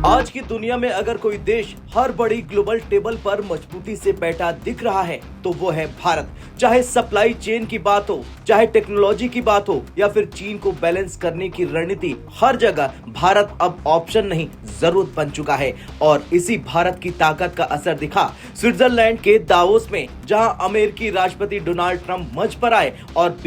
आज की दुनिया में अगर कोई देश हर बड़ी ग्लोबल टेबल पर मजबूती से बैठा दिख रहा है तो वो है भारत। चाहे सप्लाई चेन की बात हो, चाहे टेक्नोलॉजी की बात हो या फिर चीन को बैलेंस करने की रणनीति, हर जगह भारत अब ऑप्शन नहीं जरूरत बन चुका है। और इसी भारत की ताकत का असर दिखा स्विट्जरलैंड के दावोस में, जहां अमेरिकी राष्ट्रपति डोनाल्ड ट्रंप मंच पर आए और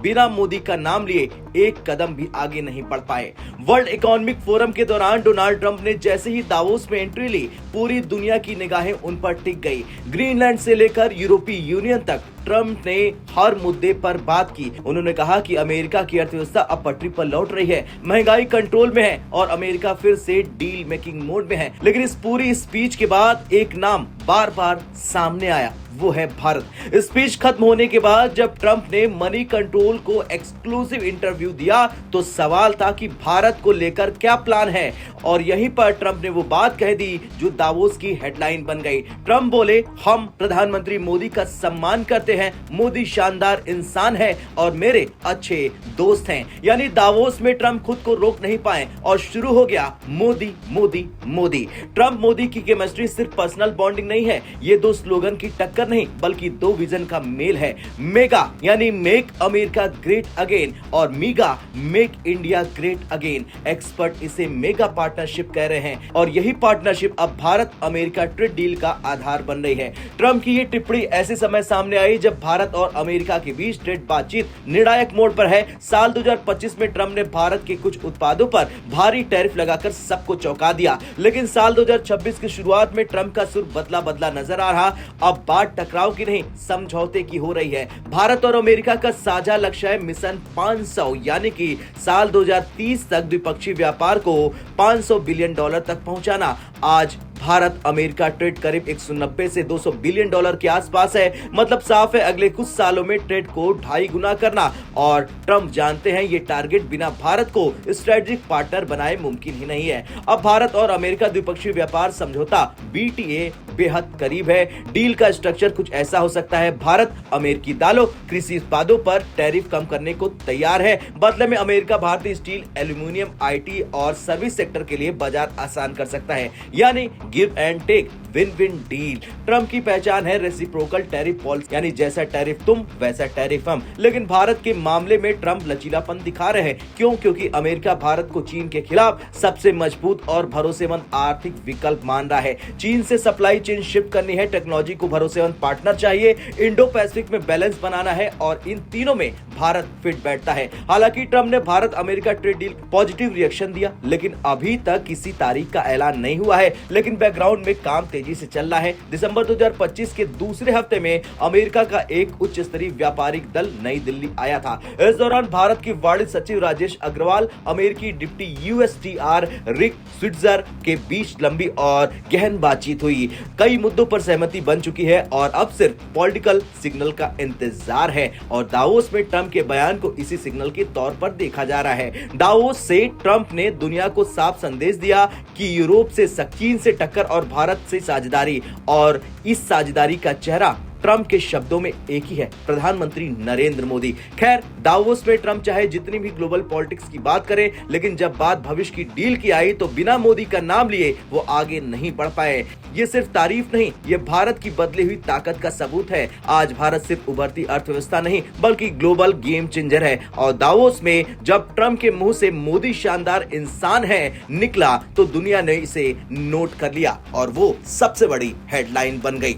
बिना मोदी का नाम लिए एक कदम भी आगे नहीं बढ़ पाए। वर्ल्ड इकोनॉमिक फोरम के दौरान डोनाल्ड ट्रंप ने जैसे ही दावोस में एंट्री ली, पूरी दुनिया की निगाहें उन पर टिक गई। ग्रीनलैंड से लेकर यूरोपीय यूनियन तक ट्रंप ने हर मुद्दे पर बात की। उन्होंने कहा कि अमेरिका की अर्थव्यवस्था अब पटरी पर लौट रही है, महंगाई कंट्रोल में है और अमेरिका फिर से डील मेकिंग मोड में है। लेकिन इस पूरी स्पीच के बाद एक नाम बार बार सामने आया, वो है भारत। स्पीच खत्म होने के बाद जब ट्रंप ने मनी कंट्रोल को एक्सक्लूसिव इंटरव्यू दिया तो सवाल था कि भारत को लेकर क्या प्लान है। और यहीं पर ट्रंप ने वो बात कह दी जो दावोस की हेडलाइन बन गई। ट्रंप बोले, हम प्रधानमंत्री मोदी का सम्मान करते हैं, मोदी शानदार इंसान है और मेरे अच्छे दोस्त हैं। यानी दावोस में ट्रंप खुद को रोक नहीं पाए और शुरू हो गया मोदी मोदी मोदी। ट्रंप मोदी की केमिस्ट्री सिर्फ पर्सनल बॉन्डिंग नहीं है, ये दो स्लोगन की टक्कर नहीं बल्कि दो विजन का मेल है। मेगा यानी मेक अमेरिका ग्रेट अगेन और MIGA make India great again. Expert इसे मेगा पार्टनरशिप कह रहे हैं और यही पार्टनरशिप अब भारत अमेरिका ट्रेड डील का आधार बन रही है। ट्रंप की ये टिप्पणी ऐसे समय सामने आई जब भारत और अमेरिका के बीच ट्रेड बातचीत निर्णायक मोड पर है। साल 2025 में ट्रंप ने भारत के कुछ उत्पादों पर भारी टैरिफ लगाकर सबको चौंका दिया, लेकिन साल 2026 की शुरुआत में ट्रंप का सुर बदला नजर आ रहा। अब बात टकराव की नहीं, समझौते की हो रही है। भारत और अमेरिका का साझा लक्ष्य है मिशन 500, यानी कि साल 2030 तक द्विपक्षीय व्यापार को $500 बिलियन तक पहुंचाना। आज भारत अमेरिका ट्रेड करीब 190 से $200 बिलियन के आसपास है। मतलब साफ है, अगले कुछ सालों में ट्रेड को 2.5 गुना करना। और ट्रंप जानते हैं ये टारगेट बिना भारत को स्ट्रेटेजिक पार्टनर बनाए मुमकिन ही नहीं है। अब भारत और अमेरिका द्विपक्षीय व्यापार समझौता BTA बेहद करीब है। डील का स्ट्रक्चर कुछ ऐसा हो सकता है, भारत अमेरिकी दालों, कृषि उत्पादों पर टैरिफ कम करने को तैयार है। बदले में अमेरिका भारतीय स्टील, एल्यूमिनियम, IT और सर्विस सेक्टर के लिए बाजार आसान कर सकता है। यानी give and take, win win deal. Trump की पहचान है रेसिप्रोकल टैरिफ पॉलिसी, यानी जैसा टैरिफ तुम वैसा टैरिफ हम। लेकिन भारत के मामले में ट्रंप लचीलापन दिखा रहे हैं। क्यों? क्योंकि अमेरिका भारत को चीन के खिलाफ सबसे मजबूत और भरोसेमंद आर्थिक विकल्प मान रहा है। चीन से सप्लाई चेन शिफ्ट करनी है, टेक्नोलॉजी को भरोसेमंद पार्टनर चाहिए, इंडो पैसिफिक में बैलेंस बनाना है और इन तीनों में भारत फिट बैठता है। हालांकि ट्रंप ने Bharat America trade deal positive reaction दिया, लेकिन अभी तक किसी तारीख का ऐलान नहीं हुआ है। लेकिन बैकग्राउंड में काम तेजी से चल रहा है। दिसंबर 2025 के दूसरे हफ्ते में अमेरिका का एक उच्च स्तरीय व्यापारिक दल नई दिल्ली आया था। इस दौरान भारत के वाणिज्य सचिव राजेश अग्रवाल, अमेरिकी डिप्टी USTR रिक स्विट्जर के बीच लंबी और गहन बातचीत हुई। कई मुद्दों पर सहमति बन चुकी है और अब सिर्फ पॉलिटिकल सिग्नल का इंतजार है। और दावोस में ट्रंप के बयान को इसी सिग्नल के तौर पर देखा जा रहा है। दावोस से ट्रंप ने दुनिया को साफ संदेश दिया कि यूरोप से चीन से टक्कर और भारत से साझेदारी, और इस साझेदारी का चेहरा ट्रंप के शब्दों में एक ही है, प्रधानमंत्री नरेंद्र मोदी। खैर, दावोस में ट्रंप चाहे जितनी भी ग्लोबल पॉलिटिक्स की बात करे, लेकिन जब बात भविष्य की डील की आई तो बिना मोदी का नाम लिए वो आगे नहीं बढ़ पाए। ये सिर्फ तारीफ नहीं, ये भारत की बदली हुई ताकत का सबूत है। आज भारत सिर्फ उभरती अर्थव्यवस्था नहीं बल्कि ग्लोबल गेम चेंजर है। और दावोस में जब ट्रंप के मुंह से मोदी शानदार इंसान है निकला तो दुनिया ने इसे नोट कर लिया और वो सबसे बड़ी हेडलाइन बन गई।